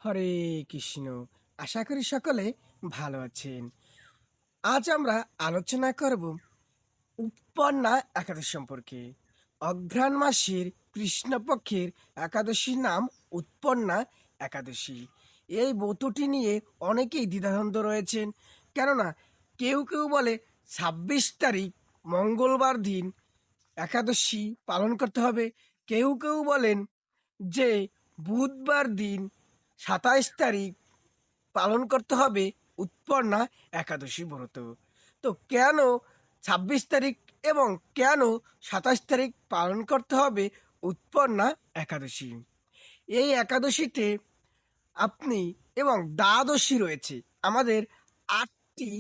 হরে কৃষ্ণ। আশা করি সকলে ভালো আছেন। আজ আমরা আলোচনা করব উৎপন্না একাদশী সম্পর্কে। অঘ্রাণ মাসের কৃষ্ণপক্ষের একাদশীর নাম উৎপন্না একাদশী। এই ব্রতটি নিয়ে অনেকেই দ্বিধাদ্বন্দ্ব রয়েছেন, কেননা কেউ কেউ বলে 26 তারিখ মঙ্গলবার দিন একাদশী পালন করতে হবে। কেউ কেউ বলেন যে বুধবার দিন 27 তারিখ পালন করতে হবে উৎপন্না একাদশী ব্রত। তো কেন 26 তারিখ এবং কেন 27 তারিখ পালন করতে হবে উৎপন্না একাদশী? এই একাদশীতে আপনি এবং দ্বাদশী রয়েছে, আমাদের 8টি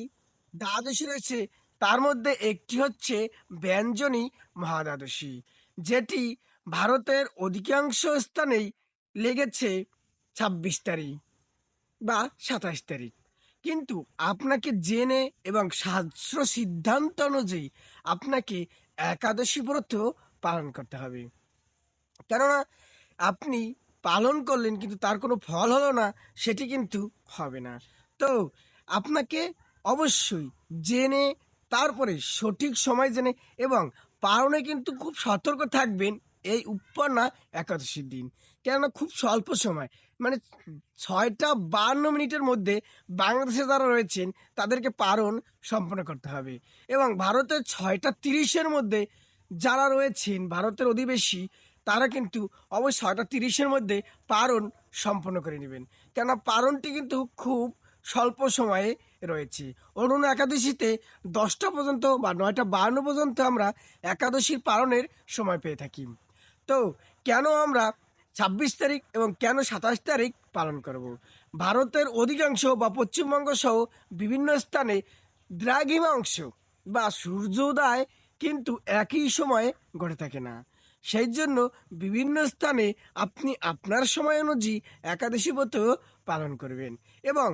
দ্বাদশী রয়েছে। তার মধ্যে একটি হচ্ছে ব্যঞ্জনী মহাদ্বাদশী, যেটি ভারতের অধিকাংশ স্থানেই লেগেছে 26 তারিখ বা 27 তারিখ। কিন্তু আপনাকে জেনে এবং শাস্ত্র সিদ্ধান্ত অনুযায়ী আপনাকে একাদশী ব্রত পালন করতে হবে। কেননা আপনি পালন করলেন কিন্তু তার কোনো ফল হলো না, সেটি কিন্তু হবে না। তো আপনাকে অবশ্যই জেনে, তারপরে সঠিক সময় জেনে এবং পালনে কিন্তু খুব সতর্ক থাকবেন এই উৎপন্না একাদশীর দিন। কেননা খুব স্বল্প সময়, মানে 6টা 52 মিনিটের মধ্যে বাংলাদেশে যারা রয়েছেন তাদেরকে পালন সম্পন্ন করতে হবে। এবং ভারতের 6টা 30-এর মধ্যে যারা রয়েছেন ভারতের অধিবাসী, তারা কিন্তু অবশ্যই 6টা 30-এর মধ্যে পারণ সম্পন্ন করে নেবেন। কেননা পারণটি কিন্তু খুব স্বল্প সময়ে রয়েছে। অন্য একাদশীতে 10টা পর্যন্ত বা 9টা 52 পর্যন্ত আমরা একাদশীর পালনের সময় পেয়ে থাকি। তো কেন আমরা 26 তারিখ এবং কেন 27 তারিখ পালন করব? ভারতের অধিকাংশ বা পশ্চিমবঙ্গ সহ বিভিন্ন স্থানে দ্রাঘিমাংশ বা সূর্যোদয় কিন্তু একই সময়ে ঘটে থাকে না। সেই জন্য বিভিন্ন স্থানে আপনি আপনার সময় অনুযায়ী একাদশী ব্রত পালন করবেন। এবং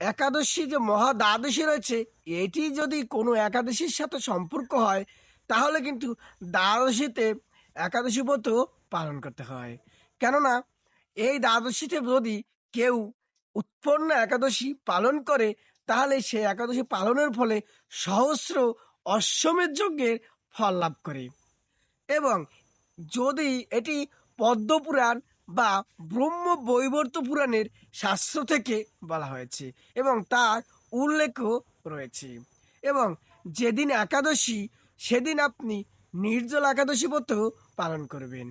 একাদশী যে মহা দ্বাদশী রয়েছে, এটি যদি কোনো একাদশীর সাথে সম্পর্ক হয় তাহলে কিন্তু দ্বাদশীতে একাদশী ব্রত পালন করতে হয়। কেননা এই দ্বাদশীতে যদি কেউ উৎপন্ন একাদশী পালন করে তাহলে সে একাদশী পালনের ফলে সহস্র অশ্বমেধ যজ্ঞের ফল লাভ করে। এবং যদি এটি পদ্মপুরাণ বা ব্রহ্ম বৈবর্ত পুরাণের শাস্ত্র থেকে বলা হয়েছে এবং তার উল্লেখও রয়েছে। এবং যেদিন একাদশী সেদিন আপনি নির্জল একাদশী ব্রত পালন করবেন।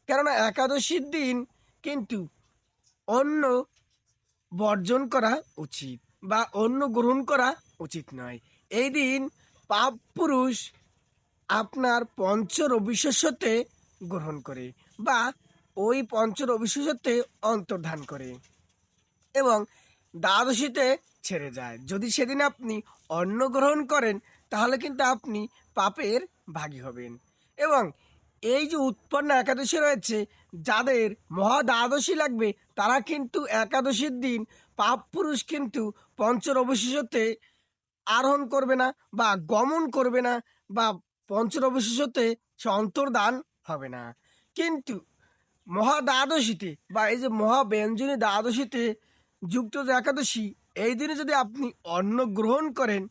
কেননা একাদশীর দিন কিন্তু অন্ন বর্জন করা উচিত বা অন্ন গ্রহণ করা উচিত নয়। এই দিন পাপ পুরুষ আপনার পঞ্চ রবিশস্যতে গ্রহণ করে বা ওই পঞ্চ রবিশস্যতে অন্তর্ধান করে এবং দ্বাদশীতে ছেড়ে যায়। যদি সেদিন আপনি অন্ন গ্রহণ করেন তাহলে কিন্তু আপনি পাপের ভাগী হবেন। এবং এই যে উৎপন্ন একাদশী রয়েছে, যাদের মহা দ্বাদশী লাগবে তারা কিন্তু একাদশীর দিন পাপ পুরুষ কিন্তু পঞ্চ রবিশস্যতে আরোহণ করবে না বা গমন করবে না বা পঞ্চরবিশিষ্টতে সে অন্তর্দান হবে না। কিন্তু মহা দ্বাদশীতে বা এই যে মহাব্যঞ্জনী দ্বাদশীতে যুক্ত যে একাদশী, এই দিনে যদি আপনি অন্ন গ্রহণ করেন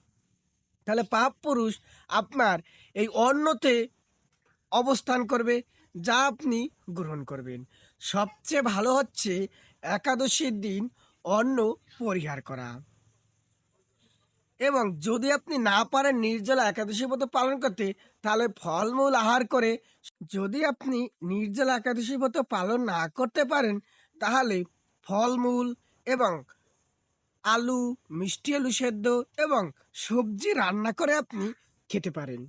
তাহলে পাপ পুরুষ আপনার এই অন্নতে অবস্থান করবে, যা আপনি গ্রহণ করবেন। সবচেয়ে ভালো হচ্ছে একাদশীর দিন অন্ন পরিহার করা। এবং যদি আপনি না পারেন নির্জলা একাদশী ব্রত পালন করতে তাহলে ফলমূল আহার করে, যদি আপনি নির্জলা একাদশী ব্রত পালন না করতে পারেন তাহলে ফলমূল এবং আলু, মিষ্টি আলু সেদ্ধ এবং সবজি রান্না করে আপনি খেতে পারেন।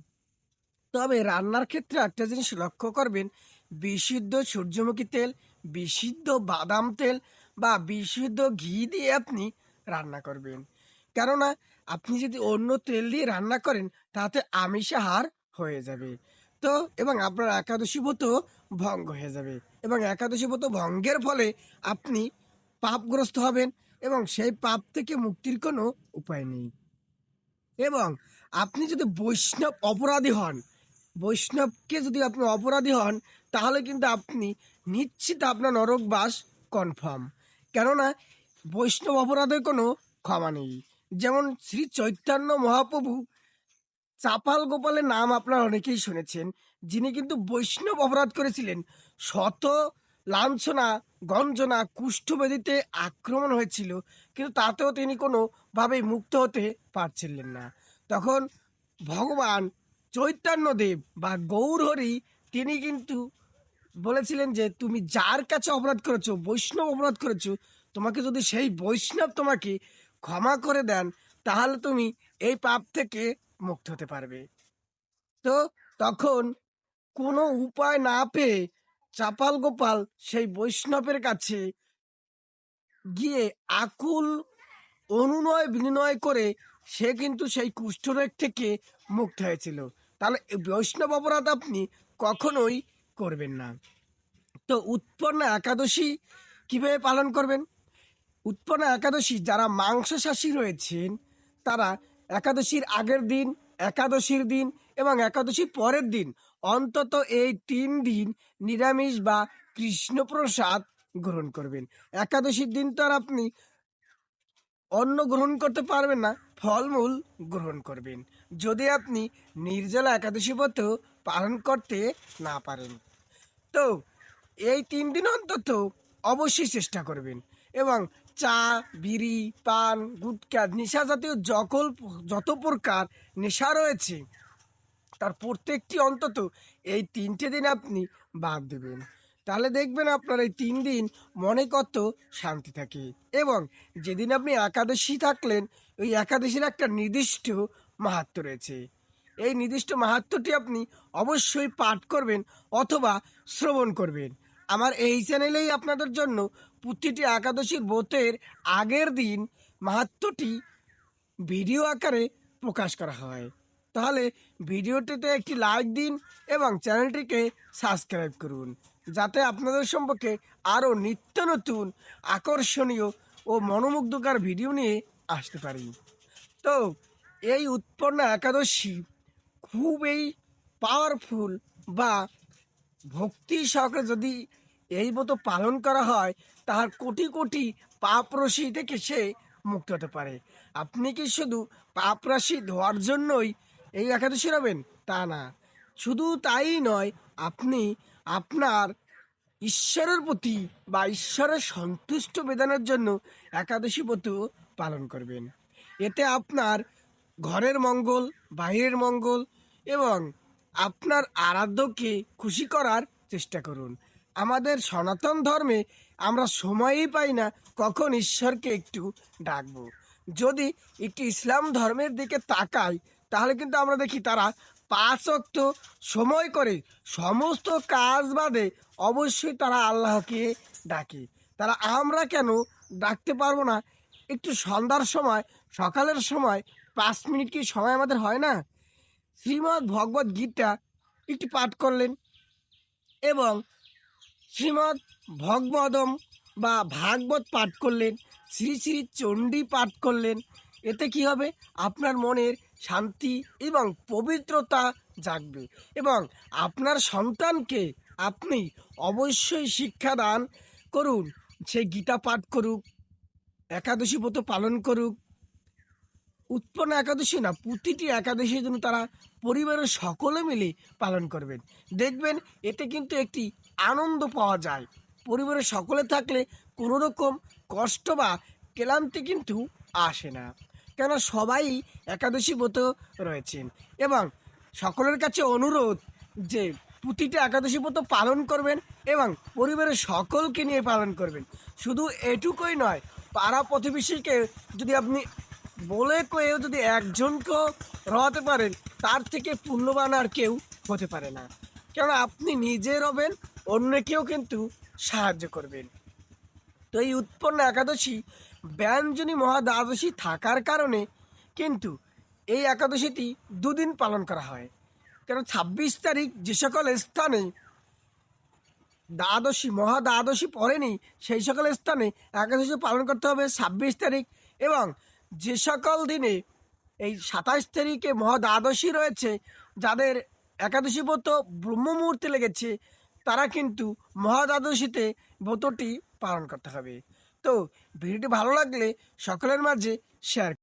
তবে রান্নার ক্ষেত্রে একটা জিনিস লক্ষ্য করবেন, বিশুদ্ধ সূর্যমুখী তেল, বিশুদ্ধ বাদাম তেল বা বিশুদ্ধ ঘি দিয়ে আপনি রান্না করবেন। কেননা আপনি যদি অন্য তেল দিয়ে রান্না করেন তাতে আমিষ আহার হয়ে যাবে। তো এবং আপনার একাদশী ব্রত ভঙ্গ হয়ে যাবে এবং একাদশী ব্রত ভঙ্গের ফলে আপনি পাপগ্রস্ত হবেন এবং সেই পাপ থেকে মুক্তির কোনো উপায় নেই। এবং আপনি যদি বৈষ্ণব অপরাধী হন, বৈষ্ণবকে যদি আপনি অপরাধী হন তাহলে কিন্তু আপনি নিশ্চিত আপনার নরকবাস কনফার্ম। কেননা বৈষ্ণব অপরাধের কোনো ক্ষমা নেই। যেমন শ্রী চৈতন্য মহাপ্রভু চাপাল গোপালের নাম আপনারা অনেকেই শুনেছেন, যিনি কিন্তু বৈষ্ণব অপরাধ করেছিলেন। শত লাঞ্ছনা গঞ্জনা কুষ্ঠব্যাধিতে আক্রমণ হয়েছিল, কিন্তু তাতেও তিনি কোনোভাবেই মুক্ত হতে পারছিলেন না। তখন ভগবান চৈতন্যদেব বা গৌরহরি তিনি কিন্তু বলেছিলেন যে তুমি যার কাছে অপরাধ করেছো, বৈষ্ণব অপরাধ করেছো, তোমাকে যদি সেই বৈষ্ণব তোমাকে ক্ষমা করে দেন, তাহলে তুমি এই পাপ থেকে মুক্ত হতে পারবে। তো তখন কোনো উপায় না পেয়ে চাপাল গোপাল সেই বৈষ্ণবের কাছে গিয়ে আকুল অনুনয় বিনিময় করে সে কিন্তু সেই কুষ্ঠরোগ থেকে মুক্ত হয়েছিল। তাহলে এই বৈষ্ণব অপরাধ আপনি কখনোই করবেন না। তো উৎপন্না একাদশী কিভাবে পালন করবেন? উৎপন্না একাদশী যারা মাংসাশী রয়েছেন তারা একাদশীর আগের দিন, একাদশীর দিন এবং একাদশীর পরের দিন অন্তত এই 3 দিন নিরামিষ বা কৃষ্ণপ্রসাদ গ্রহণ করবেন। একাদশীর দিন তো আর আপনি অন্ন গ্রহণ করতে পারবেন না, ফলমূল গ্রহণ করবেন, যদি আপনি নির্জলা একাদশী ব্রত পালন করতে না পারেন। তো এই 3 দিন অন্তত অবশ্যই চেষ্টা করবেন। এবং চা, বিড়ি, পান, গুটখা, নেশা জাতীয় যত প্রকার নেশা রয়েছে তার প্রত্যেকটি অন্তত এই 3টে দিন আপনি বাদ দেবেন। তাহলে দেখবেন আপনার এই 3 দিন মনে কত শান্তি থাকে। এবং যেদিন আপনি একাদশী থাকলেন, ওই একাদশীর একটা নির্দিষ্ট মাহাত্ম্য রয়েছে। এই নির্দিষ্ট মাহাত্ম্যটি আপনি অবশ্যই পাঠ করবেন অথবা শ্রবণ করবেন। আমার এই চ্যানেলেই আপনাদের জন্য প্রতিটি একাদশীর ব্রতের আগের দিন মাহাত্ম্যটি ভিডিও আকারে প্রকাশ করা হয়। তাহলে ভিডিওটিতে একটি লাইক দিন এবং চ্যানেলটিকে সাবস্ক্রাইব করুন, যাতে আপনাদের সম্পর্কে আরও নিত্য নতুন আকর্ষণীয় ও মনোমুগ্ধকর ভিডিও নিয়ে আসতে পারি। তো এই উৎপন্না একাদশী খুবই পাওয়ারফুল বা ভক্তি সহকারে যদি এই মতো পালন করা হয়, তাহার কোটি কোটি পাপ রাশি থেকে সে মুক্ত হতে পারে। আপনি কি শুধু পাপ রাশি ধোয়ার জন্যই এই একাদশী হবেন তা না, শুধু তাই নয়, আপনি আপনার ঈশ্বরের প্রতি বা ঈশ্বরের সন্তুষ্ট বিধানের জন্য একাদশী ব্রত পালন করবেন। এতে আপনার ঘরের মঙ্গল, বাইরের মঙ্গল এবং আপনার আরাধ্যকে খুশি করার চেষ্টা করুন। আমাদের সনাতন ধর্মে আমরা সময়ই পাই না কখন ঈশ্বরকে একটু ডাকবো। যদি একটু ইসলাম ধর্মের দিকে তাকাই, তাহলে কিন্তু আমরা দেখি তারা 5 ওয়াক্ত সময় করে সমস্ত কাজ বাদে অবশ্যই তারা আল্লাহকে ডাকে। তারা আমরা কেন ডাকতে পারবো না? একটু সন্ধ্যার সময়, সকালের সময় 5 মিনিট কি সময় আমাদের হয় না? শ্রীমদ্ ভগবদ্ গীতা একটি পাঠ করলেন এবং শ্রীমদ্ ভগবদম বা ভাগবত পাঠ করলেন, শ্রী শ্রী চণ্ডী পাঠ করলেন। এতে কি হবে? আপনার মনের শান্তি এবং পবিত্রতা জাগবে এবং আপনার সন্তানকে আপনি অবশ্যই শিক্ষাদান করুন। সে গীতা পাঠ করুক, একাদশী ব্রত পালন করুক। উৎপন্না একাদশী না, প্রতিটি একাদশীর জন্য তারা পরিবারের সকলে মিলে পালন করবেন। দেখবেন এতে কিন্তু একটি আনন্দ পাওয়া যায়। পরিবারের সকলে থাকলে কোনো রকম কষ্ট বা ক্লান্তি কিন্তু আসে না, কেন সবাই একাদশী ব্রত রয়েছেন। এবং সকলের কাছে অনুরোধ যে প্রতিটা একাদশী ব্রত পালন করবেন এবং পরিবারের সকলকে নিয়ে পালন করবেন। শুধু এটুকুই নয়, পাড়া প্রতিবেশীকে যদি আপনি বলে কয়েও যদি একজনকেও রওয়াতে পারেন, তার থেকে পুণ্যবান আর কেউ হতে পারে না। কেন আপনি নিজে রবেন, অন্যকেও কিন্তু সাহায্য করবেন। তো এই উৎপন্না একাদশী ব্যঞ্জনী মহাদ্বাদশী থাকার কারণে কিন্তু এই একাদশীটি 2 দিন পালন করা হয়। কেন 26 তারিখ যে সকল স্থানে দ্বাদশী মহাদ্বাদশী পড়েনি, সেই সকল স্থানে একাদশী পালন করতে হবে 26 তারিখ। এবং যে সকল দিনে এই 27 তারিখে মহাদ্বাদশী রয়েছে, যাদের একাদশী ব্রত ব্রহ্ম মুহূর্তে লেগেছে, তারা কিন্তু মহাদ্বাদশীতে ব্রতটি পালন করতে হবে। তো ভিডিওটি ভালো লাগলে সকলের মাঝে শেয়ার